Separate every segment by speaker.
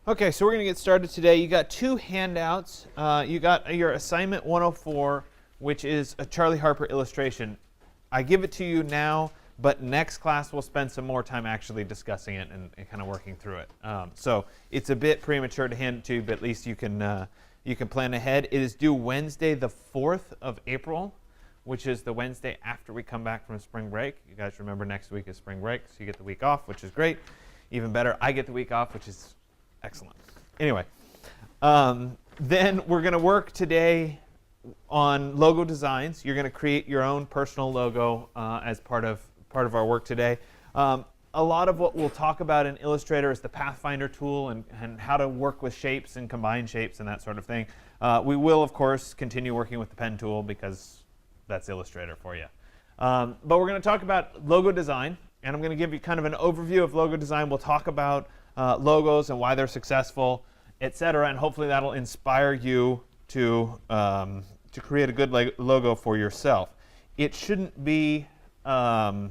Speaker 1: Okay, so we're going to get started today. You got two handouts. You got your assignment 104, which is a Charlie Harper illustration. I give it to you now, but next class we'll spend some more time actually discussing it and kind of working through it. So it's a bit premature to hand it to you, but at least you can plan ahead. It is due Wednesday, the 4th of April, which is the Wednesday after we come back from spring break. You guys remember next week is spring break, so you get the week off, which is great. Even better, I get the week off, which is excellent. Anyway, then we're going to work today on logo designs. You're going to create your own personal logo as part of our work today. A lot of what we'll talk about in Illustrator is the Pathfinder tool and how to work with shapes and combine shapes and that sort of thing. We will, of course, continue working with the pen tool because that's Illustrator for you. But we're going to talk about logo design, and I'm going to give you kind of an overview of logo design. We'll talk about logos and why they're successful, etc. And hopefully that'll inspire you to create a good logo for yourself. It shouldn't be the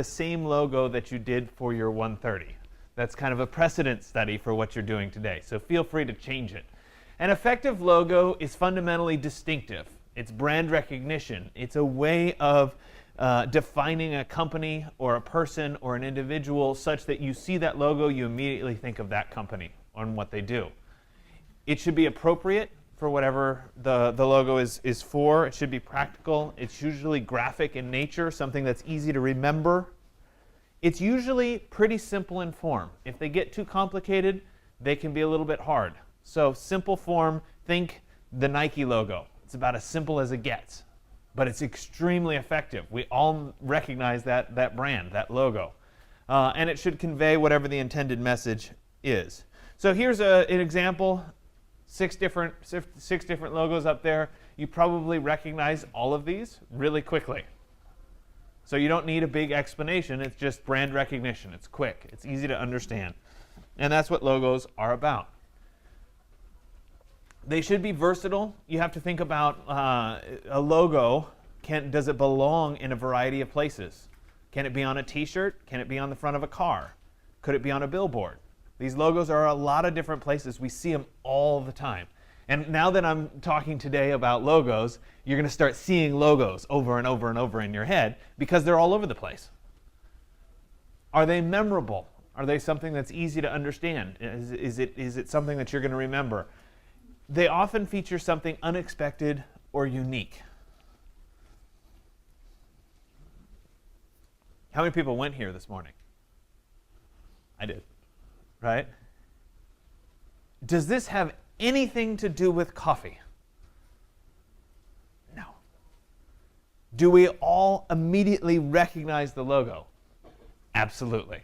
Speaker 1: same logo that you did for your 130. That's kind of a precedent study for what you're doing today. So feel free to change it. An effective logo is fundamentally distinctive. It's brand recognition. It's a way of defining a company or a person or an individual such that you see that logo, you immediately think of that company and what they do. It should be appropriate for whatever the logo is for. It should be practical. It's usually graphic in nature, something that's easy to remember. It's usually pretty simple in form. If they get too complicated, they can be a little bit hard. So simple form, think the Nike logo. It's about as simple as it gets. But it's extremely effective. We all recognize that brand, that logo. And it should convey whatever the intended message is. So here's an example, six different logos up there. You probably recognize all of these really quickly. So you don't need a big explanation. It's just brand recognition. It's quick. It's easy to understand. And that's what logos are about. They should be versatile. You have to think about a logo. Does it belong in a variety of places? Can it be on a t-shirt? Can it be on the front of a car? Could it be on a billboard? These logos are a lot of different places. We see them all the time. And now that I'm talking today about logos, you're going to start seeing logos over and over and over in your head because they're all over the place. Are they memorable? Are they something that's easy to understand? Is it something that you're going to remember? They often feature something unexpected or unique. How many people went here this morning? I did, right? Does this have anything to do with coffee? No. Do we all immediately recognize the logo? Absolutely.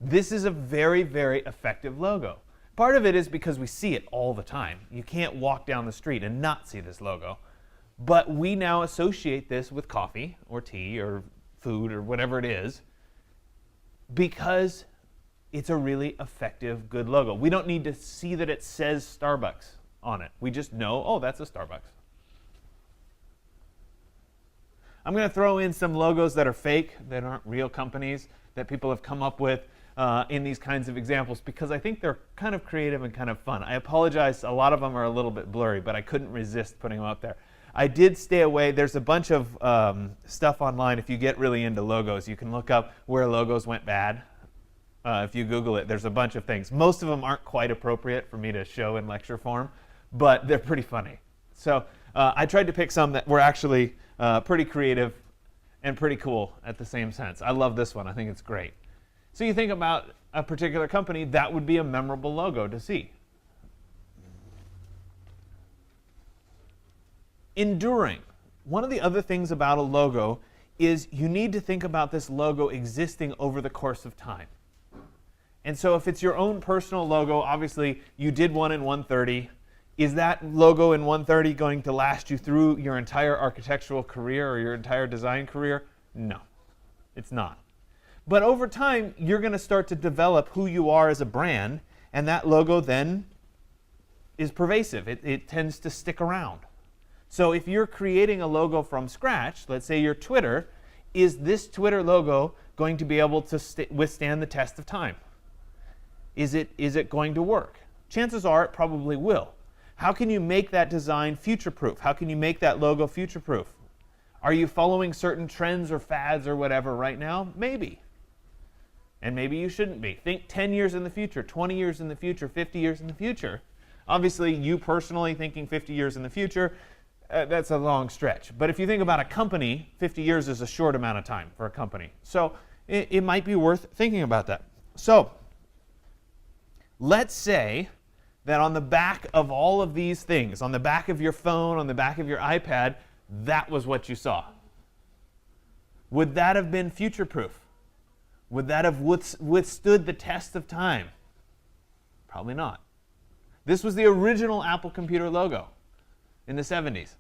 Speaker 1: This is a very, very effective logo. Part of it is because we see it all the time. You can't walk down the street and not see this logo. But we now associate this with coffee or tea or food or whatever it is because it's a really effective, good logo. We don't need to see that it says Starbucks on it. We just know, oh, that's a Starbucks. I'm going to throw in some logos that are fake, that aren't real companies, that people have come up with in these kinds of examples because I think they're kind of creative and kind of fun. I apologize, a lot of them are a little bit blurry, but I couldn't resist putting them up there. I did stay away. There's a bunch of stuff online. If you get really into logos, you can look up where logos went bad. If you Google it, there's a bunch of things. Most of them aren't quite appropriate for me to show in lecture form, but they're pretty funny. So I tried to pick some that were actually pretty creative and pretty cool at the same sense. I love this one. I think it's great. So you think about a particular company, that would be a memorable logo to see. Enduring. One of the other things about a logo is you need to think about this logo existing over the course of time. And so if it's your own personal logo, obviously you did one in 130. Is that logo in 130 going to last you through your entire architectural career or your entire design career? No, it's not. But over time, you're going to start to develop who you are as a brand, and that logo then is pervasive. It tends to stick around. So if you're creating a logo from scratch, let's say your Twitter, is this Twitter logo going to be able to withstand the test of time? Is it going to work? Chances are it probably will. How can you make that design future-proof? How can you make that logo future-proof? Are you following certain trends or fads or whatever right now? Maybe. And maybe you shouldn't be. Think 10 years in the future, 20 years in the future, 50 years in the future. Obviously, you personally thinking 50 years in the future, that's a long stretch. But if you think about a company, 50 years is a short amount of time for a company. So it might be worth thinking about that. So let's say that on the back of all of these things, on the back of your phone, on the back of your iPad, that was what you saw. Would that have been future-proof? Would that have withstood the test of time? Probably not. This was the original Apple computer logo in the 70s.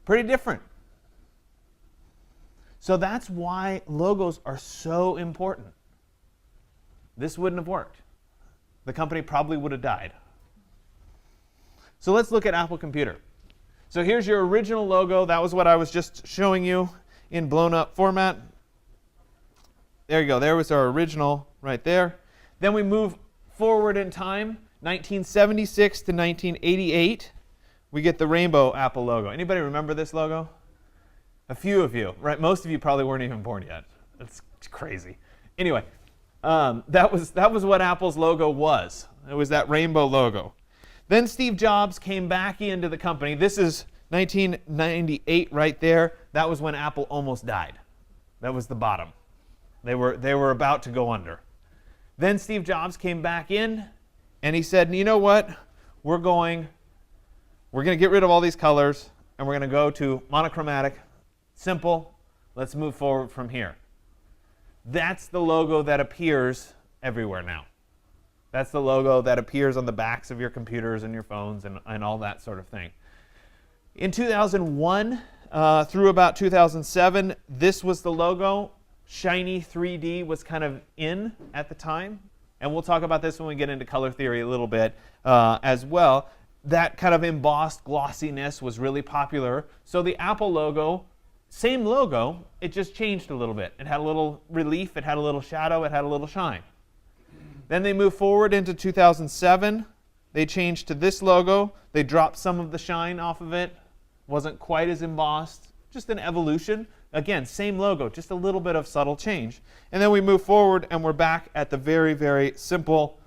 Speaker 1: Pretty different. So that's why logos are so important. This wouldn't have worked. The company probably would have died. So let's look at Apple Computer. So here's your original logo. That was what I was just showing you in blown up format. There you go. There was our original right there. Then we move forward in time, 1976 to 1988. We get the rainbow Apple logo. Anybody remember this logo? A few of you, right? Most of you probably weren't even born yet. That's crazy. Anyway, that was what Apple's logo was. It was that rainbow logo. Then Steve Jobs came back into the company. This is 1998 right there. That was when Apple almost died. That was the bottom. They were about to go under. Then Steve Jobs came back in, and he said, you know what? We're going to get rid of all these colors, and we're going to go to monochromatic, simple. Let's move forward from here. That's the logo that appears everywhere now. That's the logo that appears on the backs of your computers and your phones and all that sort of thing. In 2001 through about 2007, this was the logo. Shiny 3D was kind of in at the time. And we'll talk about this when we get into color theory a little bit as well. That kind of embossed glossiness was really popular. So the Apple logo, same logo, it just changed a little bit. It had a little relief, it had a little shadow, it had a little shine. Then they moved forward into 2007. They changed to this logo. They dropped some of the shine off of it. Wasn't quite as embossed. Just an evolution. Again, same logo, just a little bit of subtle change. And then we move forward, and we're back at the very, very simple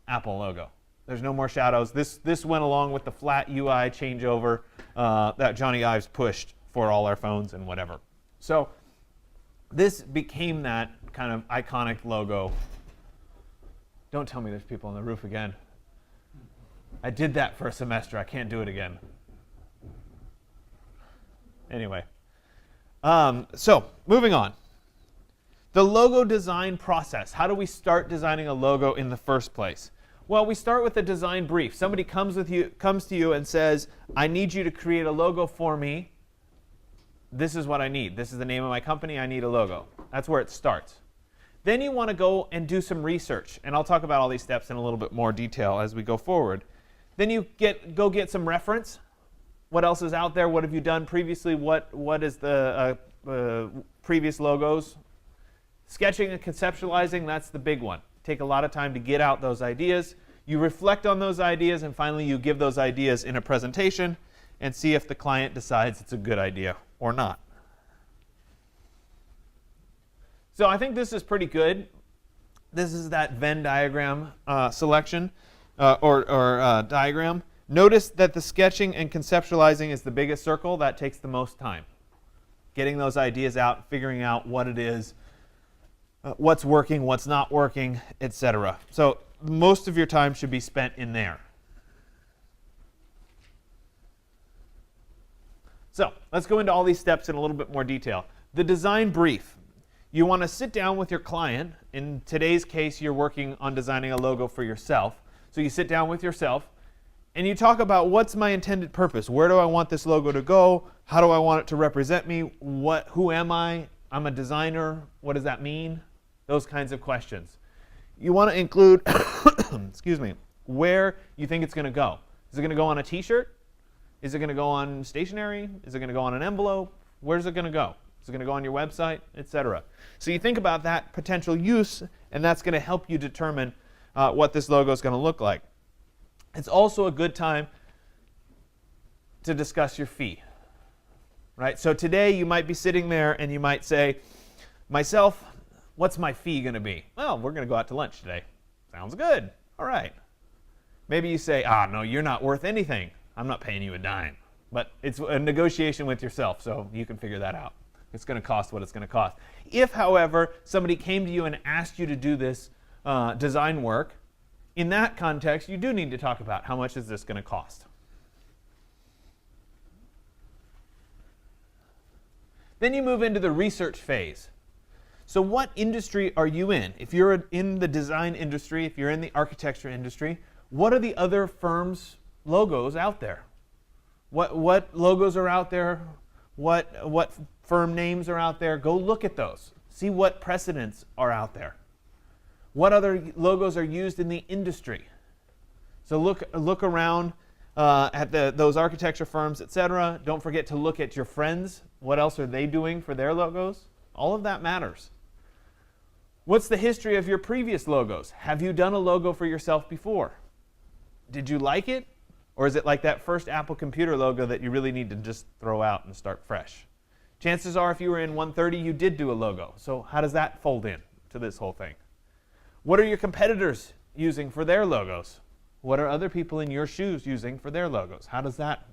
Speaker 1: Apple logo. There's no more shadows. This went along with the flat UI changeover that Johnny Ives pushed for all our phones and whatever. So this became that kind of iconic logo. Don't tell me there's people on the roof again. I did that for a semester. I can't do it again. Anyway. So moving on. The logo design process. How do we start designing a logo in the first place? Well, we start with a design brief. Somebody comes to you and says, I need you to create a logo for me. This is what I need. This is the name of my company. I need a logo. That's where it starts. Then you want to go and do some research. And I'll talk about all these steps in a little bit more detail as we go forward. Then you go get some reference. What else is out there? What have you done previously? What is the previous logos? Sketching and conceptualizing, that's the big one. Take a lot of time to get out those ideas. You reflect on those ideas, and finally you give those ideas in a presentation and see if the client decides it's a good idea or not. So I think this is pretty good. This is that Venn diagram selection or diagram. Notice that the sketching and conceptualizing is the biggest circle. That takes the most time. Getting those ideas out, figuring out what it is, what's working, what's not working, etc. So most of your time should be spent in there. So let's go into all these steps in a little bit more detail. The design brief. You want to sit down with your client. In today's case, you're working on designing a logo for yourself. So you sit down with yourself, and you talk about what's my intended purpose. Where do I want this logo to go? How do I want it to represent me? Who am I? I'm a designer. What does that mean? Those kinds of questions. You want to include, excuse me, where you think it's going to go. Is it going to go on a T-shirt? Is it going to go on stationery? Is it going to go on an envelope? Where's it going to go? Is it going to go on your website, etc.? So you think about that potential use, and that's going to help you determine what this logo is going to look like. It's also a good time to discuss your fee. Right? So today you might be sitting there and you might say, myself, what's my fee going to be? Well, we're going to go out to lunch today. Sounds good. All right. Maybe you say, no, you're not worth anything. I'm not paying you a dime. But it's a negotiation with yourself, so you can figure that out. It's going to cost what it's going to cost. If, however, somebody came to you and asked you to do this design work, in that context, you do need to talk about how much is this going to cost. Then you move into the research phase. So what industry are you in? If you're in the design industry, if you're in the architecture industry, what are the other firms' logos out there? What logos are out there? What firm names are out there? Go look at those. See what precedents are out there. What other logos are used in the industry? So look around at those architecture firms, etc. Don't forget to look at your friends. What else are they doing for their logos? All of that matters. What's the history of your previous logos? Have you done a logo for yourself before? Did you like it? Or is it like that first Apple computer logo that you really need to just throw out and start fresh? Chances are if you were in 130, you did do a logo. So how does that fold in to this whole thing? What are your competitors using for their logos? What are other people in your shoes using for their logos? How does that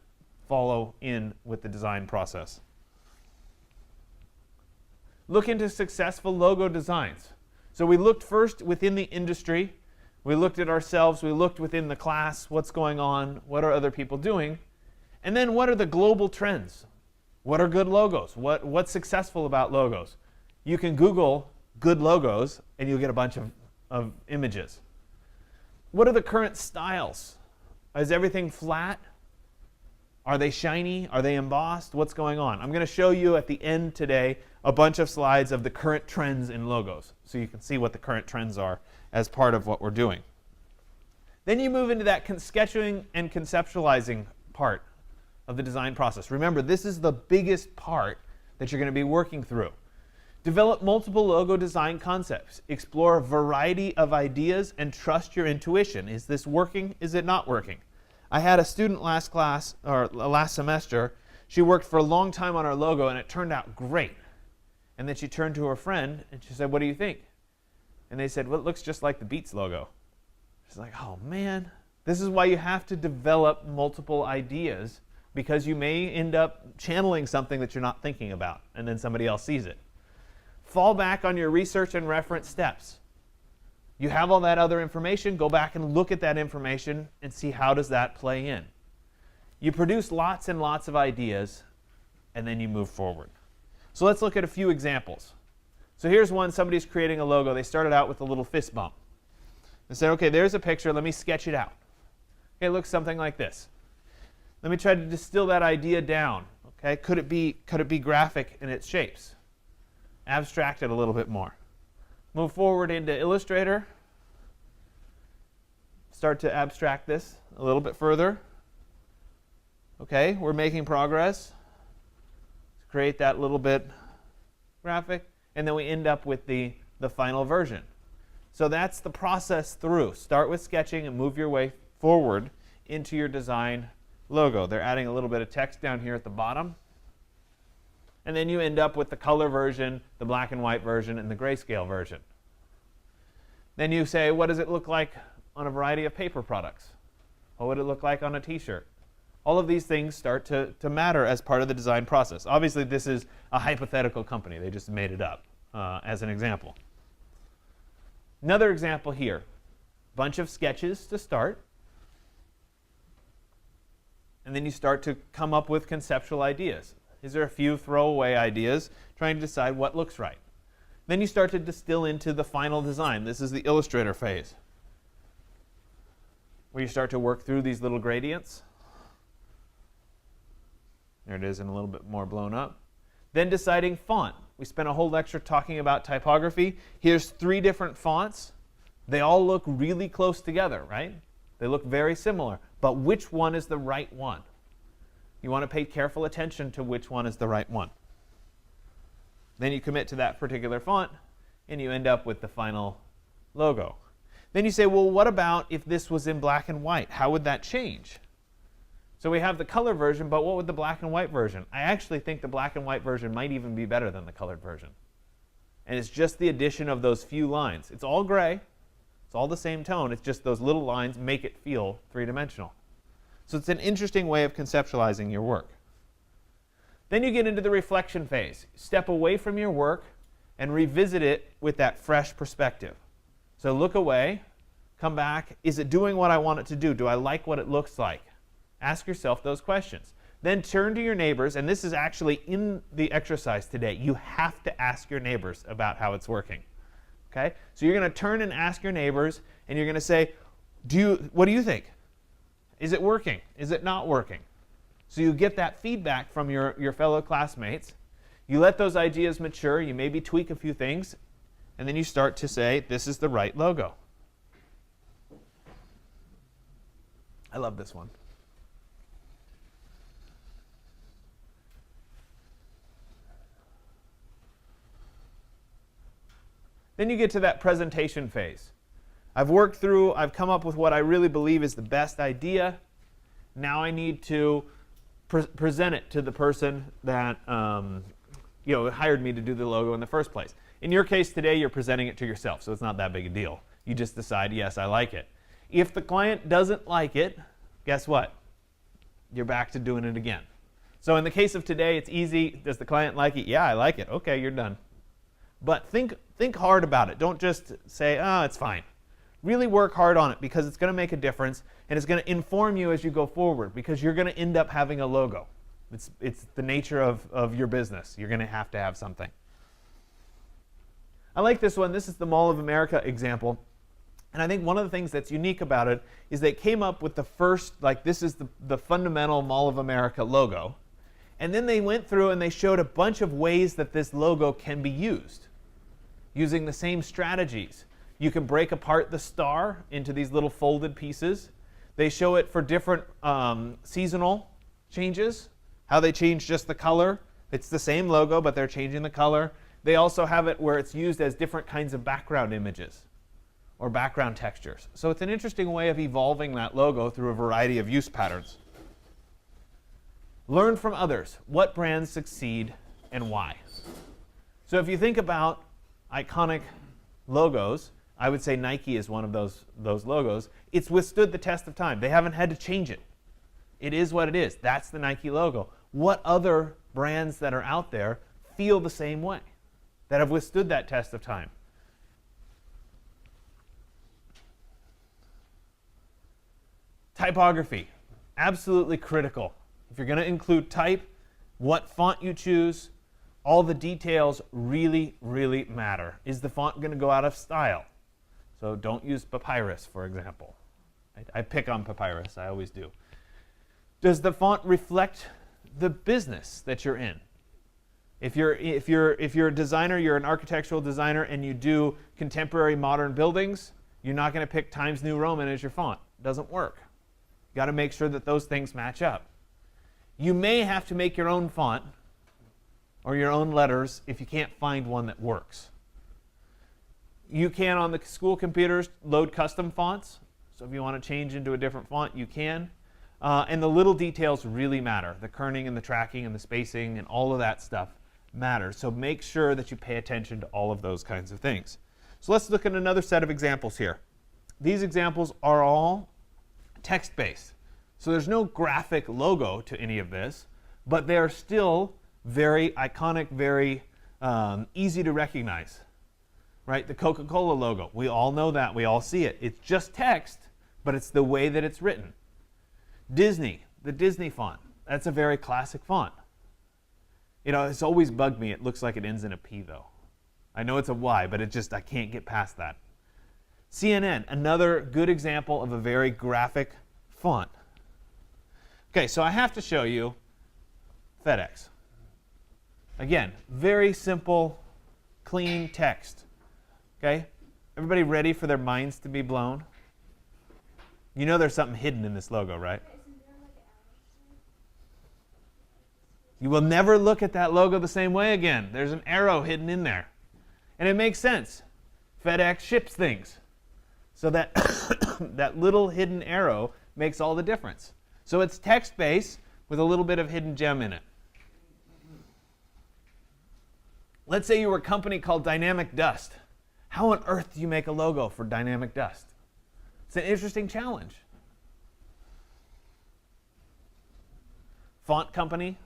Speaker 1: follow in with the design process? Look into successful logo designs. So we looked first within the industry. We looked at ourselves. We looked within the class. What's going on? What are other people doing? And then what are the global trends? What are good logos? What's successful about logos? You can Google good logos, and you'll get a bunch of images. What are the current styles? Is everything flat? Are they shiny? Are they embossed? What's going on? I'm going to show you at the end today a bunch of slides of the current trends in logos, so you can see what the current trends are as part of what we're doing. Then you move into that sketching and conceptualizing part of the design process. Remember, this is the biggest part that you're going to be working through. Develop multiple logo design concepts. Explore a variety of ideas and trust your intuition. Is this working? Is it not working? I had a student last semester. She worked for a long time on our logo, and it turned out great. And then she turned to her friend, and she said, what do you think? And they said, well, it looks just like the Beats logo. She's like, oh, man. This is why you have to develop multiple ideas, because you may end up channeling something that you're not thinking about, and then somebody else sees it. Fall back on your research and reference steps. You have all that other information. Go back and look at that information and see how does that play in. You produce lots and lots of ideas, and then you move forward. So let's look at a few examples. So here's one. Somebody's creating a logo. They started out with a little fist bump. They said, OK, there's a picture. Let me sketch it out. OK, it looks something like this. Let me try to distill that idea down. OK, could it be graphic in its shapes? Abstract it a little bit more. Move forward into Illustrator. Start to abstract this a little bit further. OK, we're making progress. Create that little bit graphic, and then we end up with the final version. So that's the process through. Start with sketching and move your way forward into your design logo. They're adding a little bit of text down here at the bottom. And then you end up with the color version, the black and white version, and the grayscale version. Then you say, what does it look like on a variety of paper products? What would it look like on a t-shirt? All of these things start to matter as part of the design process. Obviously, this is a hypothetical company. They just made it up as an example. Another example here. Bunch of sketches to start. And then you start to come up with conceptual ideas. These are a few throwaway ideas, trying to decide what looks right. Then you start to distill into the final design. This is the Illustrator phase, where you start to work through these little gradients. There it is, and a little bit more blown up. Then deciding font. We spent a whole lecture talking about typography. Here's 3 different fonts. They all look really close together, right? They look very similar. But which one is the right one? You want to pay careful attention to which one is the right one. Then you commit to that particular font, and you end up with the final logo. Then you say, well, what about if this was in black and white? How would that change? So we have the color version, but what would the black and white version? I actually think the black and white version might even be better than the colored version. And it's just the addition of those few lines. It's all gray. It's all the same tone. It's just those little lines make it feel three-dimensional. So it's an interesting way of conceptualizing your work. Then you get into the reflection phase. Step away from your work and revisit it with that fresh perspective. So look away, come back. Is it doing what I want it to do? Do I like what it looks like? Ask yourself those questions. Then turn to your neighbors, and this is actually in the exercise today. You have to ask your neighbors about how it's working. Okay? So you're going to turn and ask your neighbors, and you're going to say, what do you think? Is it working? Is it not working? So you get that feedback from your fellow classmates. You let those ideas mature. You maybe tweak a few things, and then you start to say, this is the right logo. I love this one. Then you get to that presentation phase. I've come up with what I really believe is the best idea. Now I need to present it to the person that hired me to do the logo in the first place. In your case today, you're presenting it to yourself, so it's not that big a deal. You just decide, yes, I like it. If the client doesn't like it, guess what? You're back to doing it again. So in the case of today, it's easy. Does the client like it? Yeah, I like it. Okay, you're done. But think hard about it. Don't just say, oh, it's fine. Really work hard on it, because it's going to make a difference, and it's going to inform you as you go forward, because you're going to end up having a logo. It's the nature of your business. You're going to have something. I like this one. This is the Mall of America example. And I think one of the things that's unique about it is they came up with the first, this is the fundamental Mall of America logo. And then they went through and they showed a bunch of ways that this logo can be used, using the same strategies. You can break apart the star into these little folded pieces. They show it for different seasonal changes, how they change just the color. It's the same logo, but they're changing the color. They also have it where it's used as different kinds of background images or background textures. So it's an interesting way of evolving that logo through a variety of use patterns. Learn from others. What brands succeed and why? So if you think about iconic logos, I would say Nike is one of those logos. It's withstood the test of time. They haven't had to change it. It is what it is. That's the Nike logo. What other brands that are out there feel the same way, that have withstood that test of time? Typography, absolutely critical. If you're going to include type, what font you choose, all the details really, really matter. Is the font going to go out of style? So don't use Papyrus, for example. I pick on Papyrus, I always do. Does the font reflect the business that you're in? If you're a designer, you're an architectural designer, and you do contemporary modern buildings, you're not going to pick Times New Roman as your font. It doesn't work. You've got to make sure that those things match up. You may have to make your own font or your own letters if you can't find one that works. You can, on the school computers, load custom fonts. So if you want to change into a different font, you can. And the little details really matter. The kerning and the tracking and the spacing and all of that stuff matters. So make sure that you pay attention to all of those kinds of things. So let's look at another set of examples here. These examples are all text-based. So there's no graphic logo to any of this, but they're still very iconic, very easy to recognize. Right? The Coca-Cola logo, we all know that, we all see it. It's just text, but it's the way that it's written. Disney, the Disney font, that's a very classic font. It's always bugged me. It looks like it ends in a P, though. I know it's a Y, but I can't get past that. CNN, another good example of a very graphic font. Okay, so I have to show you FedEx. Again, very simple, clean text. Okay? Everybody ready for their minds to be blown? You know there's something hidden in this logo, right? You will never look at that logo the same way again. There's an arrow hidden in there. And it makes sense. FedEx ships things. So that, that little hidden arrow makes all the difference. So it's text-based with a little bit of hidden gem in it. Let's say you were a company called Dynamic Dust. How on earth do you make a logo for Dynamic Dust? It's an interesting challenge. Font company.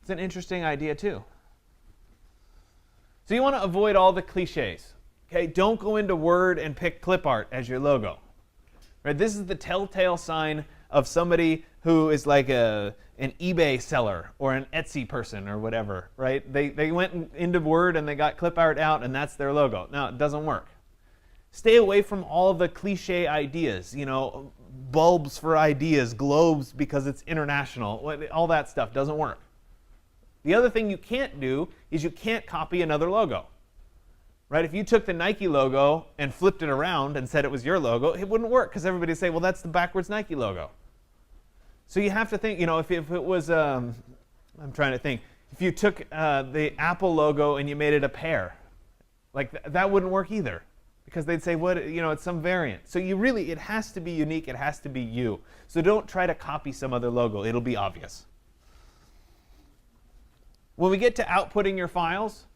Speaker 1: It's an interesting idea too. So you want to avoid all the cliches. Okay, don't go into Word and pick clip art as your logo. Right? This is the telltale sign of somebody who is like an eBay seller or an Etsy person or whatever. Right? They went into Word and they got clip art out and that's their logo. No, it doesn't work. Stay away from all the cliche ideas. You know, bulbs for ideas, globes because it's international. All that stuff doesn't work. The other thing you can't do is you can't copy another logo. Right? If you took the Nike logo and flipped it around and said it was your logo, it wouldn't work because everybody would say, well, that's the backwards Nike logo. So you have to think, you know, if it was, I'm trying to think, if you took the Apple logo and you made it a pear, like that wouldn't work either because they'd say, what, you know, it's some variant. So you really, it has to be unique, it has to be you. So don't try to copy some other logo, it'll be obvious. When we get to outputting your files,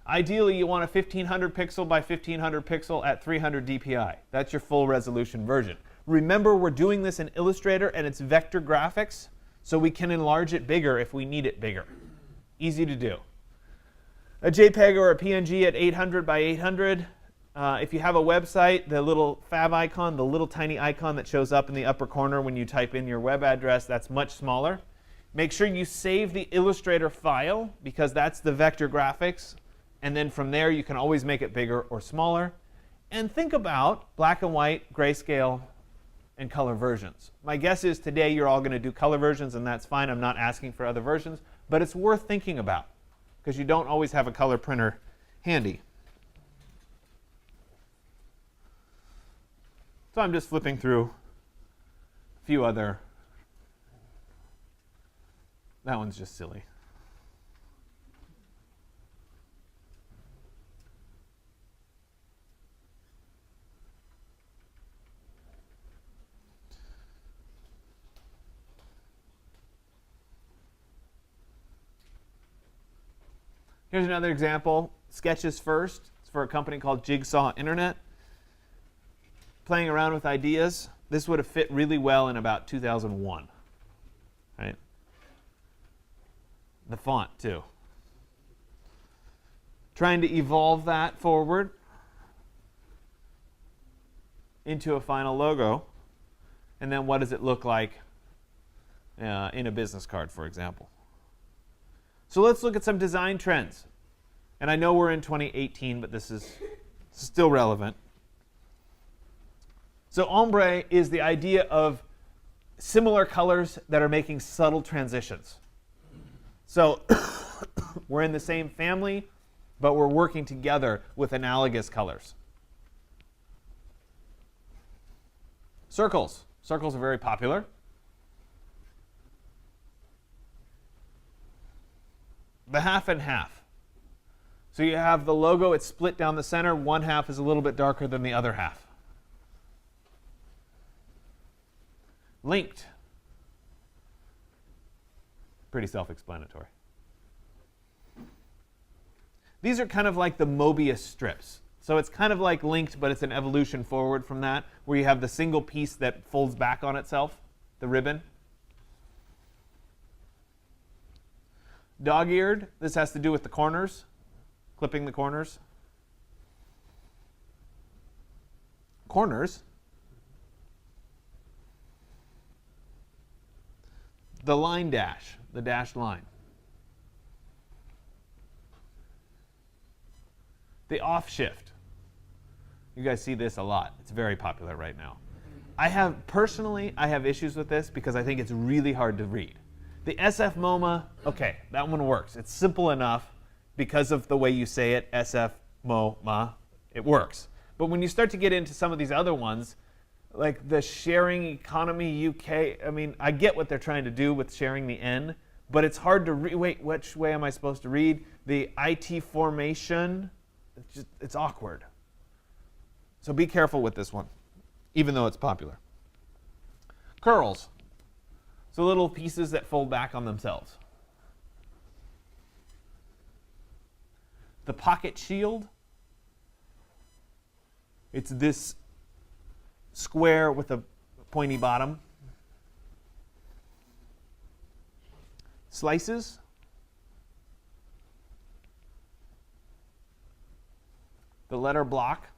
Speaker 1: ideally, you want a 1500 pixel by 1500 pixel at 300 dpi. That's your full resolution version. Remember, we're doing this in Illustrator, and it's vector graphics, so we can enlarge it bigger if we need it bigger. Easy to do. A JPEG or a PNG at 800 by 800. If you have a website, the little fav icon, the little tiny icon that shows up in the upper corner when you type in your web address, that's much smaller. Make sure you save the Illustrator file, because that's the vector graphics. And then from there, you can always make it bigger or smaller. And think about black and white, grayscale, and color versions. My guess is today you're all going to do color versions, and that's fine. I'm not asking for other versions. But it's worth thinking about, because you don't always have a color printer handy. So I'm just flipping through a few other. That one's just silly. Here's another example. Sketches first. It's for a company called Jigsaw Internet. Playing around with ideas. This would have fit really well in about 2001. Right? The font, too. Trying to evolve that forward into a final logo. And then what does it look like in a business card, for example. So let's look at some design trends. And I know we're in 2018, but this is still relevant. So ombre is the idea of similar colors that are making subtle transitions. So we're in the same family, but we're working together with analogous colors. Circles. Circles are very popular. The half and half. So you have the logo, it's split down the center. One half is a little bit darker than the other half. Linked. Pretty self-explanatory. These are kind of like the Mobius strips. So it's kind of like linked, but it's an evolution forward from that, where you have the single piece that folds back on itself, the ribbon. Dog-eared, this has to do with the corners, clipping the corners. Corners. The line dash, the dashed line. The off shift. You guys see this a lot. It's very popular right now. Personally, I have issues with this because I think it's really hard to read. The SF MoMA, okay, that one works. It's simple enough because of the way you say it, SF MoMA, it works. But when you start to get into some of these other ones, like the sharing economy UK, I mean, I get what they're trying to do with sharing the N, but it's hard to read. Wait, which way am I supposed to read? The IT formation, it's awkward. So be careful with this one, even though it's popular. Curls. So little pieces that fold back on themselves. The pocket shield. It's this square with a pointy bottom. Slices. The letter block.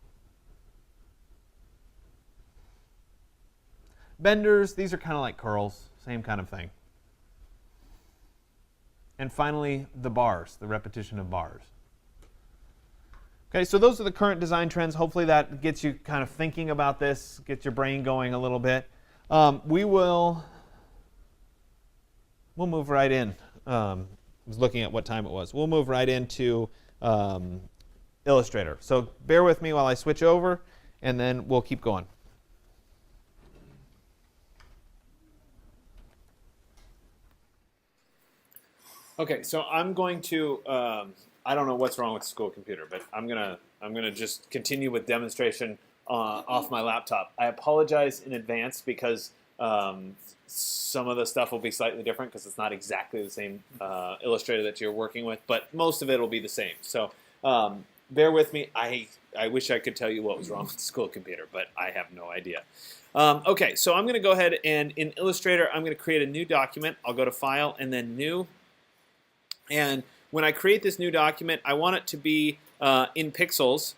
Speaker 1: Benders, these are kind of like curls, same kind of thing. And finally, the bars, the repetition of bars. Okay, so those are the current design trends. Hopefully that gets you kind of thinking about this, gets your brain going a little bit. We'll move right in. I was looking at what time it was. We'll move right into Illustrator. So bear with me while I switch over, and then we'll keep going. Okay, so I'm going to, I don't know what's wrong with the school computer, but I'm gonna just continue with demonstration off my laptop. I apologize in advance because some of the stuff will be slightly different because it's not exactly the same Illustrator that you're working with, but most of it will be the same. So bear with me. I wish I could tell you what was wrong with the school computer, but I have no idea. Okay, so I'm going to go ahead and in Illustrator, I'm going to create a new document. I'll go to File and then New. And when I create this new document, I want it to be in pixels,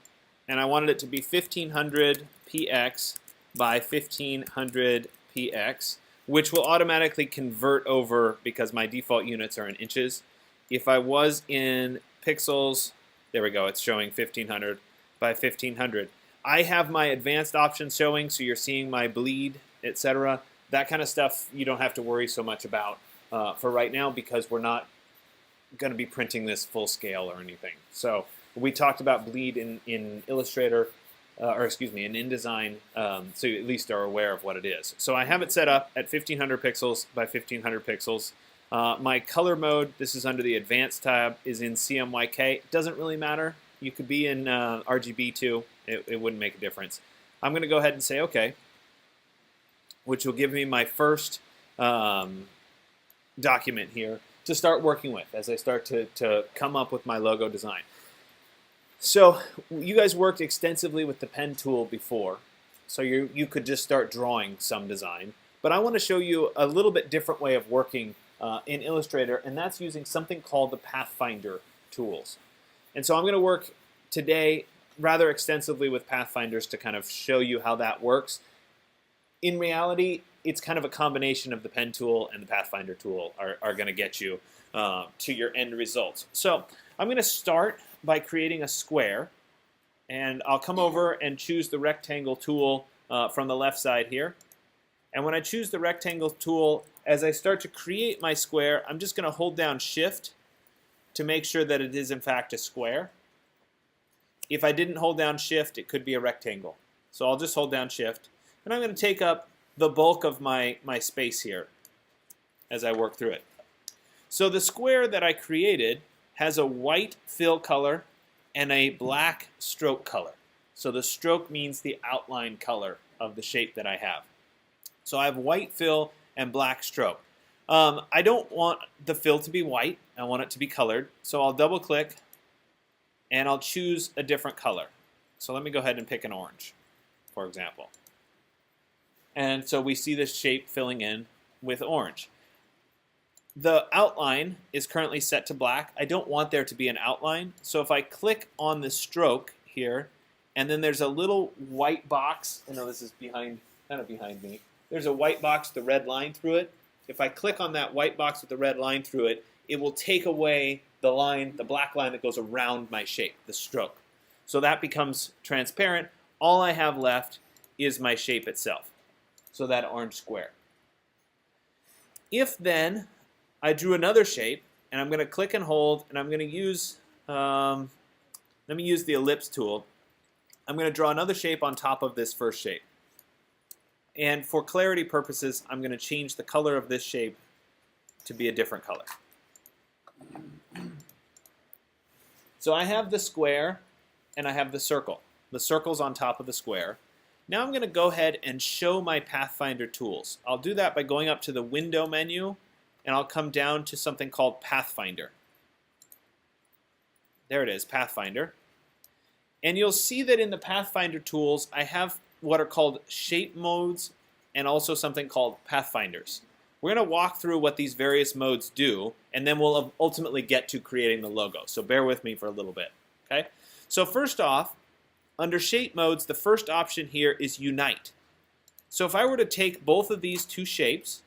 Speaker 1: and I wanted it to be 1500 px by 1500 px, which will automatically convert over because my default units are in inches. If I was in pixels, there we go, it's showing 1500 by 1500. I have my advanced options showing, so you're seeing my bleed, etc. That kind of stuff you don't have to worry so much about for right now because we're not going to be printing this full scale or anything. So we talked about bleed in Illustrator, or excuse me, in InDesign, so you at least are aware of what it is. So I have it set up at 1500 pixels by 1500 pixels. My color mode, this is under the Advanced tab, is in CMYK. It doesn't really matter. You could be in RGB too. It wouldn't make a difference. I'm going to go ahead and say OK, which will give me my first document here to start working with as I start to come up with my logo design. So you guys worked extensively with the pen tool before, so you could just start drawing some design. But I want to show you a little bit different way of working in Illustrator, and that's using something called the Pathfinder tools. And so I'm going to work today rather extensively with Pathfinders to kind of show you how that works. In reality, it's kind of a combination of the pen tool and the Pathfinder tool are going to get you to your end results. So I'm going to start by creating a square, and I'll come over and choose the rectangle tool from the left side here. And when I choose the rectangle tool, as I start to create my square, I'm just going to hold down Shift to make sure that it is in fact a square. If I didn't hold down Shift, it could be a rectangle. So I'll just hold down Shift, and I'm going to take up the bulk of my space here as I work through it. So the square that I created has a white fill color and a black stroke color. So the stroke means the outline color of the shape that I have. So I have white fill and black stroke. I don't want the fill to be white. I want it to be colored. So I'll double click and I'll choose a different color. So let me go ahead and pick an orange, for example. And so we see this shape filling in with orange. The outline is currently set to black. I don't want there to be an outline. So if I click on the stroke here, and then there's a little white box. I know this is kind of behind me. There's a white box with a red line through it. If I click on that white box with the red line through it, it will take away the line, the black line that goes around my shape, the stroke. So that becomes transparent. All I have left is my shape itself. So that orange square. If then I drew another shape, and I'm going to click and hold, and I'm going to use, let me use the ellipse tool. I'm going to draw another shape on top of this first shape. And for clarity purposes, I'm going to change the color of this shape to be a different color. So I have the square, and I have the circle. the circle's on top of the square. Now I'm going to go ahead and show my Pathfinder tools. I'll do that by going up to the Window menu, and I'll come down to something called Pathfinder. There it is, Pathfinder. And you'll see that in the Pathfinder tools, I have what are called shape modes and also something called Pathfinders. We're going to walk through what these various modes do, and then we'll ultimately get to creating the logo. So bear with me for a little bit. Okay? So first off, under shape modes, the first option here is Unite. So if I were to take both of these two shapes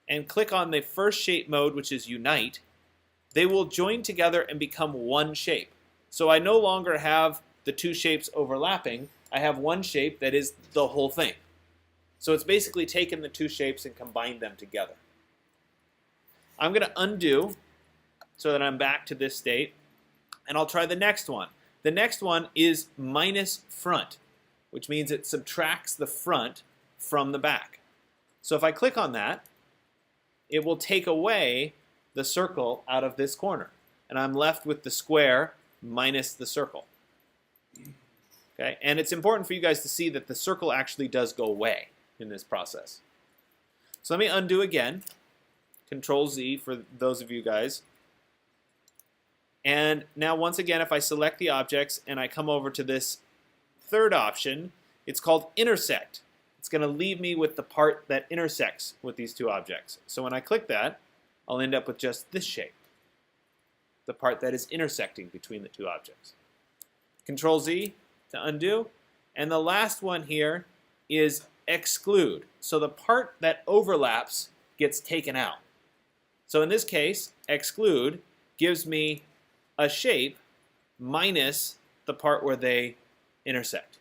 Speaker 1: and click on the first shape mode, which is Unite, they will join together and become one shape. So I no longer have the two shapes overlapping. I have one shape that is the whole thing. So it's basically taken the two shapes and combined them together. I'm going to undo so that I'm back to this state, and I'll try the next one. The next one is minus front, which means it subtracts the front from the back. So if I click on that, it will take away the circle out of this corner, and I'm left with the square minus the circle. Okay? And it's important for you guys to see that the circle actually does go away in this process. So let me undo again. Control Z for those of you guys. And now once again, if I select the objects and I come over to this third option, it's called Intersect. It's going to leave me with the part that intersects with these two objects. So when I click that, I'll end up with just this shape, the part that is intersecting between the two objects. Control Z to undo. And the last one here is Exclude. So the part that overlaps gets taken out. So in this case, Exclude gives me a shape minus the part where they intersect.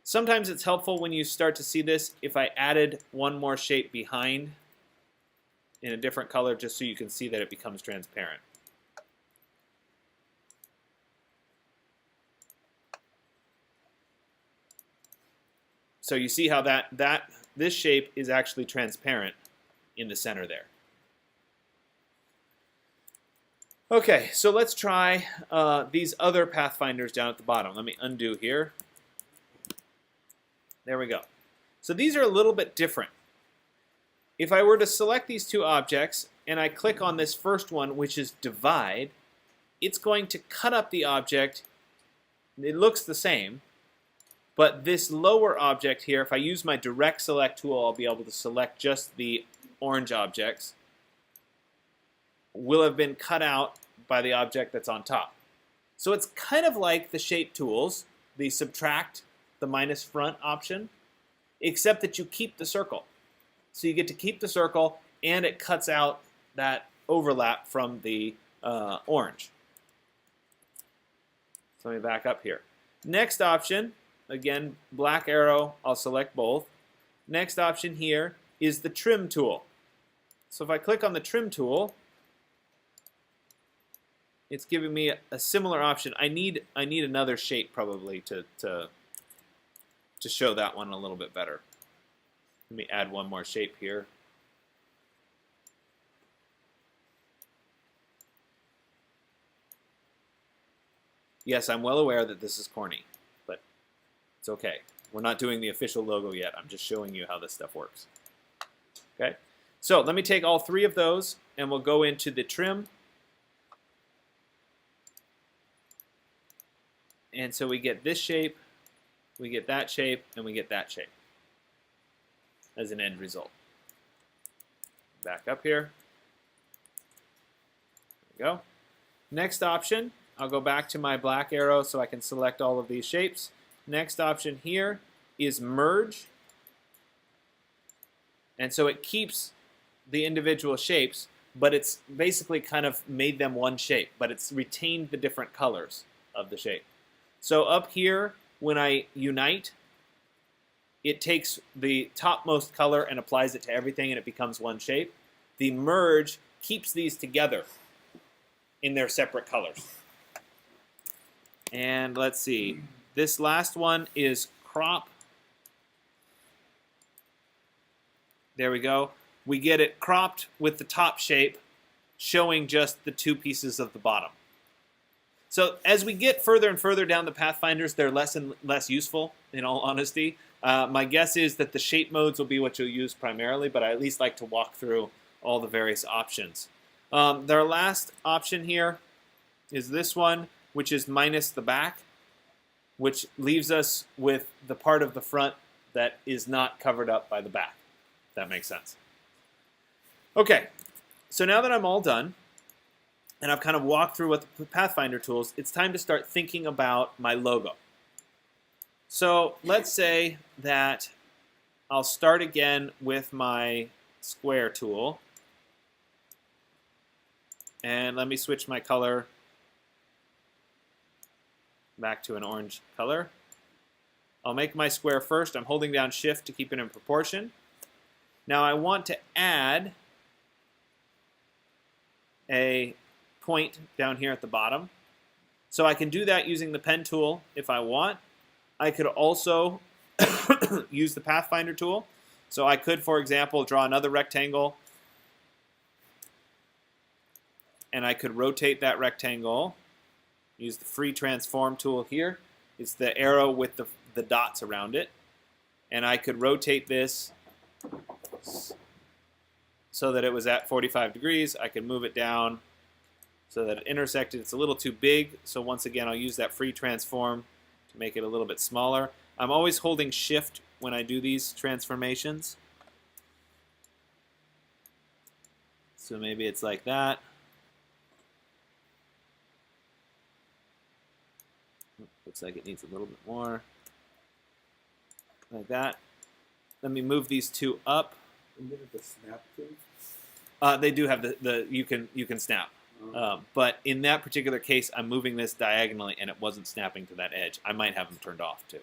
Speaker 1: Sometimes it's helpful when you start to see this if I added one more shape behind in a different color, just so you can see that it becomes transparent. So you see how this shape is actually transparent in the center there. Okay, so let's try these other Pathfinders down at the bottom. Let me undo here. There we go. So these are a little bit different. If I were to select these two objects and I click on this first one, which is Divide, it's going to cut up the object. It looks the same, but this lower object here, if I use my direct select tool, I'll be able to select just the orange objects, will have been cut out by the object that's on top. So it's kind of like the shape tools, the subtract, the minus front option, except that you keep the circle. So you get to keep the circle, and it cuts out that overlap from the orange. So let me back up here. Next option, again, black arrow, I'll select both. Next option here is the trim tool. So if I click on the trim tool, it's giving me a similar option. I need another shape probably to show that one a little bit better. Let me add one more shape here. Yes, I'm well aware that this is corny, but it's okay. We're not doing the official logo yet. I'm just showing you how this stuff works. Okay, so let me take all three of those, and we'll go into the trim. And so we get this shape, we get that shape, and we get that shape as an end result. Back up here. There we go. Next option, I'll go back to my black arrow so I can select all of these shapes. Next option here is merge. And so it keeps the individual shapes, but it's basically kind of made them one shape, but it's retained the different colors of the shape. So up here, when I unite, it takes the topmost color and applies it to everything, and it becomes one shape. The merge keeps these together in their separate colors. And let's see. This last one is crop. There we go. We get it cropped with the top shape showing just the two pieces of the bottom. So as we get further and further down the Pathfinders, they're less and less useful, in all honesty. My guess is that the shape modes will be what you'll use primarily, but I at least like to walk through all the various options. Their last option here is this one, which is minus the back, which leaves us with the part of the front that is not covered up by the back. If that makes sense. Okay, so now that I'm all done, and I've kind of walked through what the Pathfinder tools, it's time to start thinking about my logo. So let's say that I'll start again with my square tool. And let me switch my color back to an orange color. I'll make my square first. I'm holding down Shift to keep it in proportion. Now I want to add a point down here at the bottom. So I can do that using the pen tool if I want. I could also use the Pathfinder tool. So I could, for example, draw another rectangle, and I could rotate that rectangle. Use the free transform tool here. It's the arrow with the dots around it. And I could rotate this so that it was at 45 degrees. I could move it down so that it intersected. It's a little too big, so once again I'll use that free transform to make it a little bit smaller. I'm always holding Shift when I do these transformations. So maybe it's like that. Looks like it needs a little bit more. Like that. Let me move these two up.
Speaker 2: And then the snap thing?
Speaker 1: They do have you can snap. But in that particular case, I'm moving this diagonally, and it wasn't snapping to that edge. I might have them turned off, too.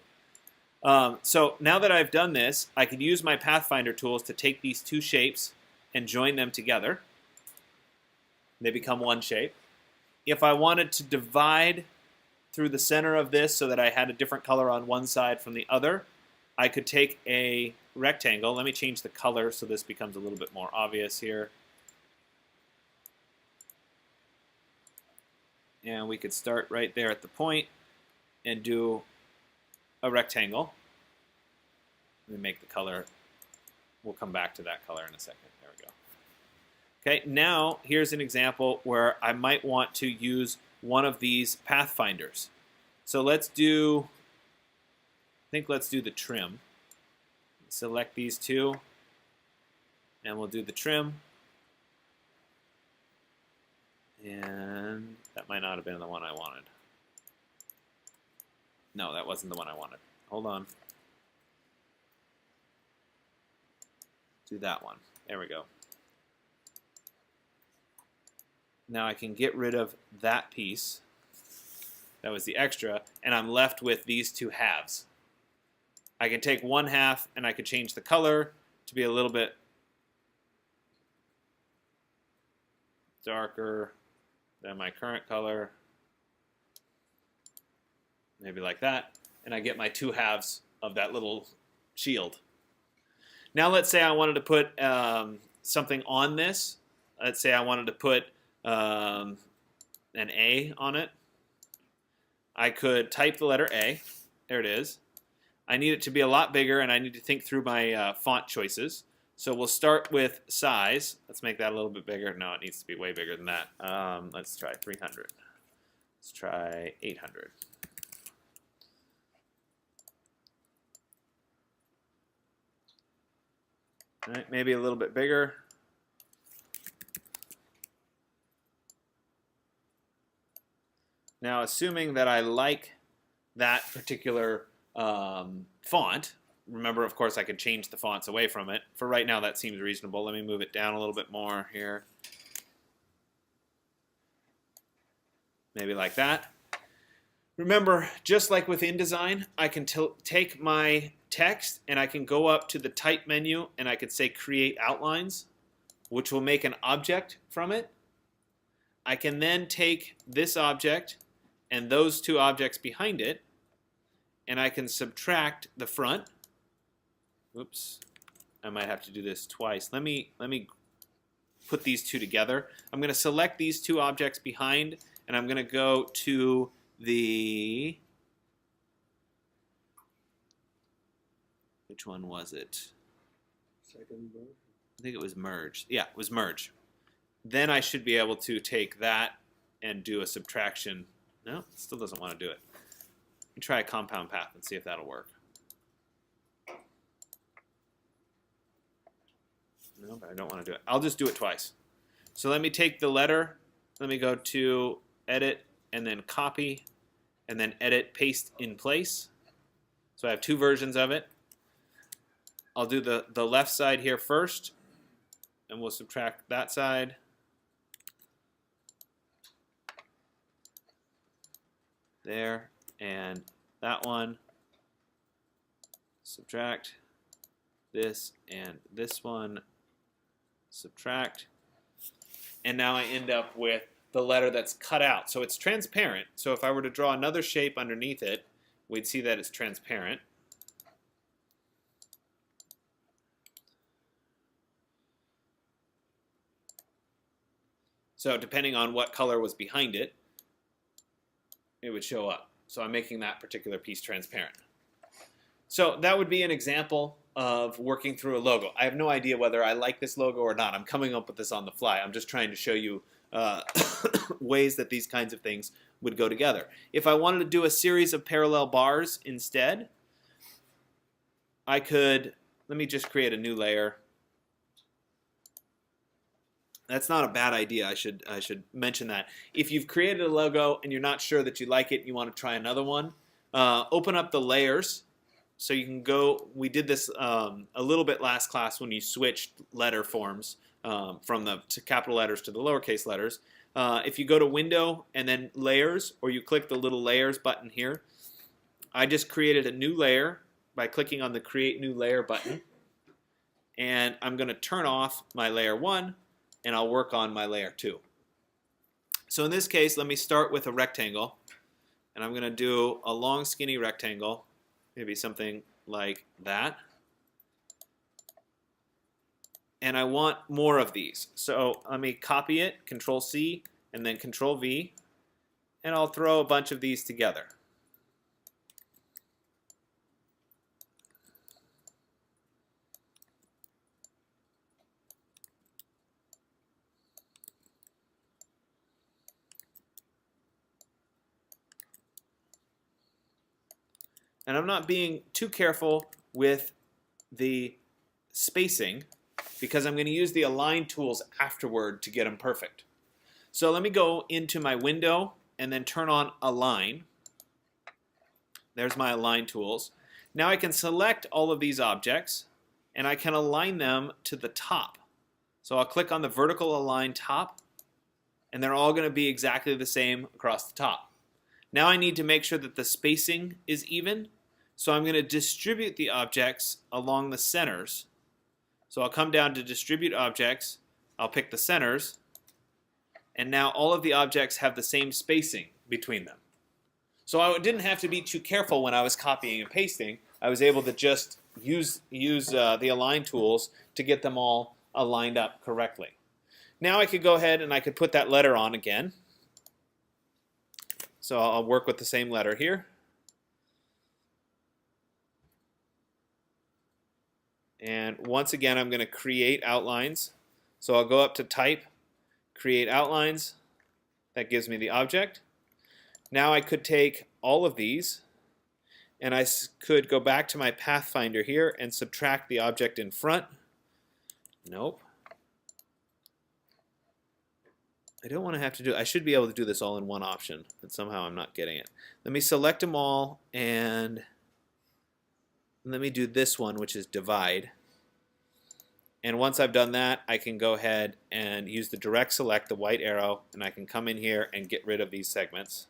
Speaker 1: So now that I've done this, I can use my Pathfinder tools to take these two shapes and join them together. They become one shape. If I wanted to divide through the center of this so that I had a different color on one side from the other, I could take a rectangle. Let me change the color so this becomes a little bit more obvious here. And we could start right there at the point and do a rectangle. Let me make the color. We'll come back to that color in a second. There we go. Okay, now here's an example where I might want to use one of these Pathfinders. So let's do, I think let's do the trim. Select these two, and we'll do the trim. And that might not have been the one I wanted. No, that wasn't the one I wanted. Hold on. Do that one. There we go. Now I can get rid of that piece. That was the extra, and I'm left with these two halves. I can take one half and I could change the color to be a little bit darker than my current color. Maybe like that. And I get my two halves of that little shield. Now let's say I wanted to put something on this. Let's say I wanted to put an A on it. I could type the letter A. There it is. I need it to be a lot bigger, and I need to think through my font choices. So we'll start with size. Let's make that a little bit bigger. No, it needs to be way bigger than that. Let's try 300. Let's try 800. All right, maybe a little bit bigger. Now, assuming that I like that particular font, remember, of course, I could change the fonts away from it. For right now, that seems reasonable. Let me move it down a little bit more here. Maybe like that. Remember, just like with InDesign, I can take my text and I can go up to the Type menu and I could say Create Outlines, which will make an object from it. I can then take this object and those two objects behind it, and I can subtract the front. Oops, I might have to do this twice. Let me put these two together. I'm going to select these two objects behind, and I'm going to go to the, which one was it?
Speaker 2: Second version.
Speaker 1: I think it was merge. Yeah, it was merge. Then I should be able to take that and do a subtraction. No, it still doesn't want to do it. Let me try a compound path and see if that'll work. No, but I don't want to do it. I'll just do it twice. So let me take the letter. Let me go to edit and then copy and then edit, paste in place. So I have two versions of it. I'll do the left side here first, and we'll subtract that side. There, and that one. Subtract this and this one. Subtract. And now I end up with the letter that's cut out. So it's transparent. So if I were to draw another shape underneath it, we'd see that it's transparent. So depending on what color was behind it, it would show up. So I'm making that particular piece transparent. So that would be an example of working through a logo. I have no idea whether I like this logo or not. I'm coming up with this on the fly. I'm just trying to show you ways that these kinds of things would go together. If I wanted to do a series of parallel bars instead, I could, let me just create a new layer. That's not a bad idea. I should mention that. If you've created a logo and you're not sure that you like it and you want to try another one, open up the layers. So you can go, we did this a little bit last class when you switched letter forms from the capital letters to the lowercase letters. If you go to Window and then Layers, or you click the little Layers button here, I just created a new layer by clicking on the Create New Layer button. And I'm going to turn off my layer 1, and I'll work on my layer 2. So in this case, let me start with a rectangle, and I'm going to do a long skinny rectangle, maybe something like that. And I want more of these. So let me copy it, Control C, and then Control V, and I'll throw a bunch of these together. And I'm not being too careful with the spacing because I'm going to use the align tools afterward to get them perfect. So let me go into my window and then turn on align. There's my align tools. Now I can select all of these objects and I can align them to the top. So I'll click on the vertical align top and they're all going to be exactly the same across the top. Now I need to make sure that the spacing is even. So I'm going to distribute the objects along the centers. So I'll come down to Distribute Objects, I'll pick the centers, and now all of the objects have the same spacing between them. So I didn't have to be too careful when I was copying and pasting. I was able to just use the align tools to get them all aligned up correctly. Now I could go ahead and I could put that letter on again. So I'll work with the same letter here. And once again, I'm going to create outlines. So I'll go up to Type, Create Outlines. That gives me the object. Now I could take all of these, and I could go back to my Pathfinder here and subtract the object in front. Nope. I don't want to have to do it. I should be able to do this all in one option, but somehow I'm not getting it. Let me select them all, and let me do this one, which is divide. And once I've done that, I can go ahead and use the direct select, the white arrow, and I can come in here and get rid of these segments.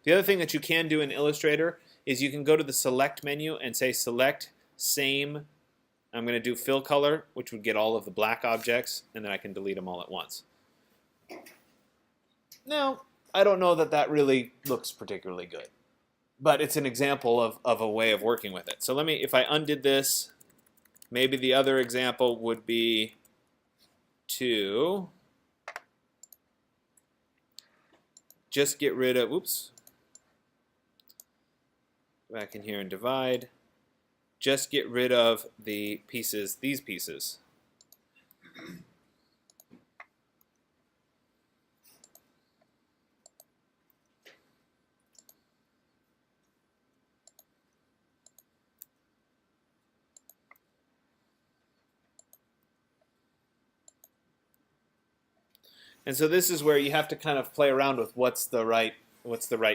Speaker 1: The other thing that you can do in Illustrator is you can go to the Select menu and say Select Same. I'm going to do Fill Color, which would get all of the black objects, and then I can delete them all at once. Now, I don't know that that really looks particularly good. But it's an example of a way of working with it. So let me, if I undid this, maybe the other example would be to just get rid of, oops, back in here and divide, just get rid of the pieces, these pieces. And so this is where you have to kind of play around with what's the right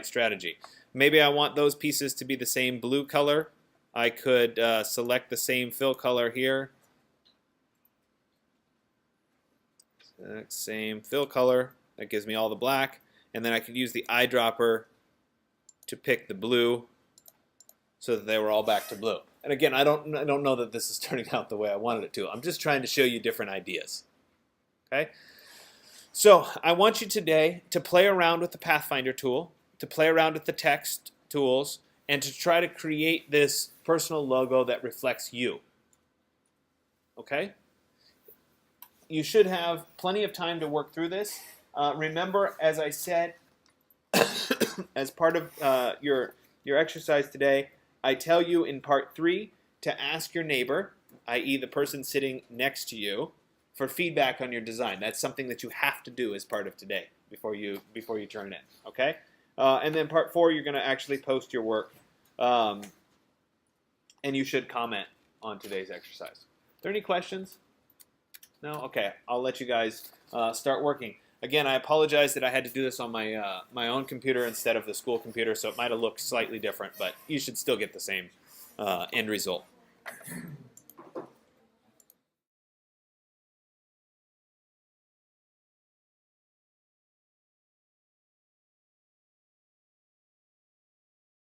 Speaker 1: strategy. Maybe I want those pieces to be the same blue color. I could select the same fill color here. Same fill color. That gives me all the black. And then I could use the eyedropper to pick the blue so that they were all back to blue. And again, I don't know that this is turning out the way I wanted it to. I'm just trying to show you different ideas. Okay? So I want you today to play around with the Pathfinder tool, to play around with the text tools, and to try to create this personal logo that reflects you. Okay? You should have plenty of time to work through this. Remember, as I said, as part of your exercise today, I tell you in part 3 to ask your neighbor, i.e. the person sitting next to you, for feedback on your design. That's something that you have to do as part of today before you turn it in. Okay? And then part 4, you're going to actually post your work, and you should comment on today's exercise. Are there any questions? No? Okay. I'll let you guys start working. Again, I apologize that I had to do this on my my own computer instead of the school computer, so it might have looked slightly different, but you should still get the same end result.